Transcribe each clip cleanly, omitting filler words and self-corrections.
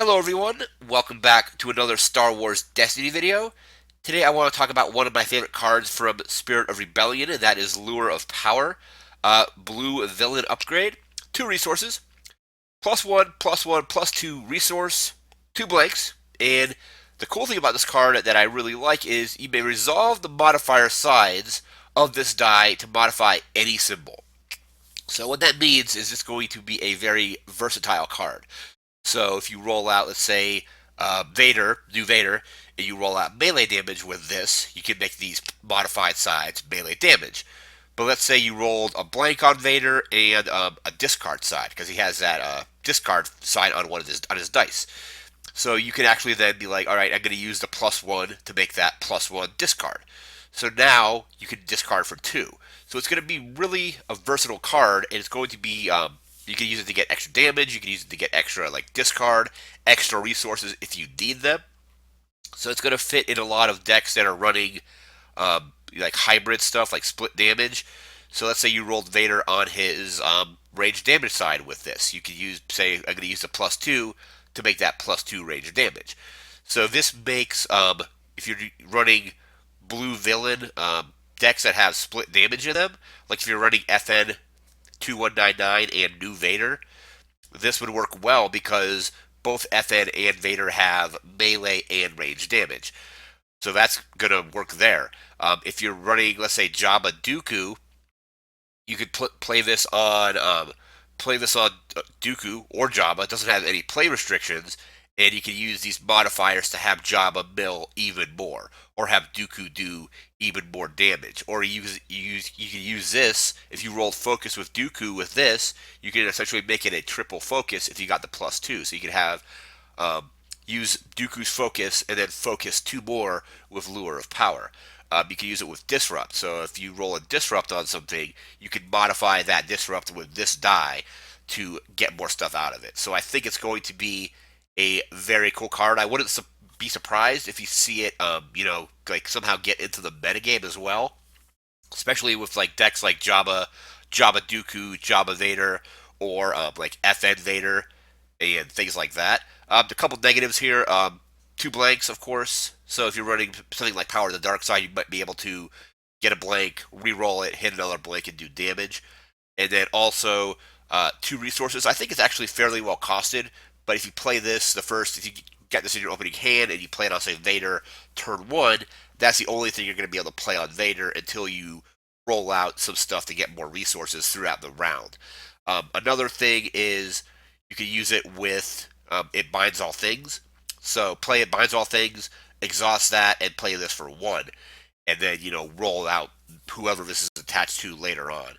Hello everyone, welcome back to another Star Wars Destiny video. Today I want to talk about one of my favorite cards from Spirit of Rebellion, and that is Lure of Power. Blue Villain Upgrade. Two resources. +1, +1, +2 resource. Two blanks. And the cool thing about this card that I really like is you may resolve the modifier sides of this die to modify any symbol. So what that means is it's going to be a very versatile card. So if you roll out, let's say, Vader, new Vader, and you roll out melee damage with this, you can make these modified sides melee damage. But let's say you rolled a blank on Vader and a discard side, because he has that discard side on his dice. So you can actually then be like, all right, I'm going to use the +1 to make that +1 discard. So now you can discard for two. So it's going to be really a versatile card, and it's going to be you can use it to get extra damage. You can use it to get extra like discard, extra resources if you need them. So it's going to fit in a lot of decks that are running like hybrid stuff, like split damage. So let's say you rolled Vader on his range damage side with this. You could use, say, I'm going to use the +2 to make that +2 range damage. So this makes, if you're running blue villain decks that have split damage in them, like if you're running FN 2199 and New Vader, this would work well because both FN and Vader have melee and range damage. So that's going to work there. If you're running, let's say, Jabba Dooku, you could play this on Dooku or Jabba. It doesn't have any play restrictions, and you can use these modifiers to have Jabba mill even more, or have Dooku do even more damage. Or you can use this if you roll focus with Dooku with this. You can essentially make it a triple focus if you got the +2. So you can have use Dooku's focus and then focus two more with Lure of Power. You can use it with Disrupt. So if you roll a Disrupt on something, you can modify that Disrupt with this die to get more stuff out of it. So I think it's going to be a very cool card. I wouldn't be surprised if you see it, like somehow get into the metagame as well, especially with like decks like Jabba Dooku, Jabba Vader, or like FN Vader and things like that. A couple negatives here. Two blanks, of course. So if you're running something like Power of the Dark Side, you might be able to get a blank, re-roll it, hit another blank, and do damage. And then also two resources. I think it's actually fairly well costed. But if you play this, if you get this in your opening hand and you play it on, say, Vader turn one, that's the only thing you're going to be able to play on Vader until you roll out some stuff to get more resources throughout the round. Another thing is you can use it with it binds all things. So play it binds all things, exhaust that, and play this for one, and then roll out whoever this is attached to later on.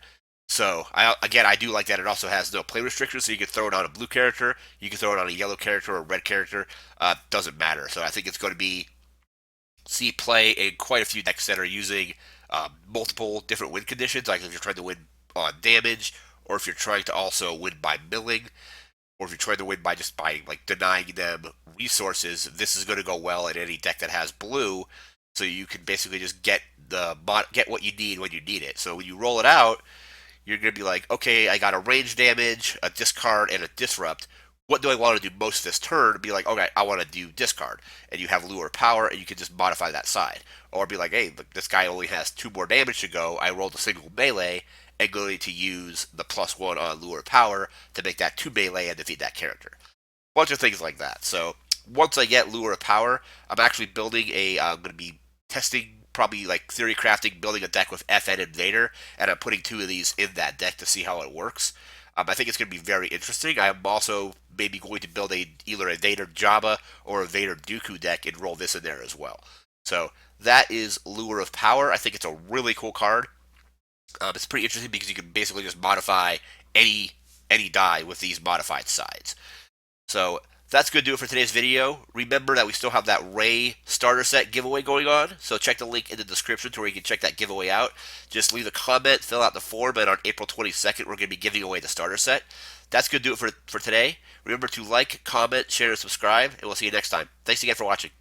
So I do like that. It also has no play restrictions, so you can throw it on a blue character, you can throw it on a yellow character or a red character. Doesn't matter. So I think it's going to be see play in quite a few decks that are using multiple different win conditions, like if you're trying to win on damage, or if you're trying to also win by milling, or if you're trying to win by just like denying them resources. This is going to go well in any deck that has blue, so you can basically just get what you need when you need it. So when you roll it out, you're going to be like, okay, I got a range damage, a discard, and a disrupt. What do I want to do most this turn? Be like, okay, I want to do discard, and you have Lure Power, and you can just modify that side, or be like, hey, look, this guy only has two more damage to go. I rolled a single melee, and going to use the +1 on Lure Power to make that two melee and defeat that character. Bunch of things like that. So once I get Lure of Power, I'm actually I'm going to be testing, probably like theory crafting, building a deck with FN and Vader, and I'm putting two of these in that deck to see how it works. I think it's going to be very interesting. I'm also maybe going to build either a Vader Jabba or a Vader Dooku deck and roll this in there as well. So that is Lure of Power. I think it's a really cool card. It's pretty interesting because you can basically just modify any die with these modified sides. So that's going to do it for today's video. Remember that we still have that Rey starter set giveaway going on, so check the link in the description to where you can check that giveaway out. Just leave a comment, fill out the form, and on April 22nd, we're going to be giving away the starter set. That's going to do it for today. Remember to like, comment, share, and subscribe, and we'll see you next time. Thanks again for watching.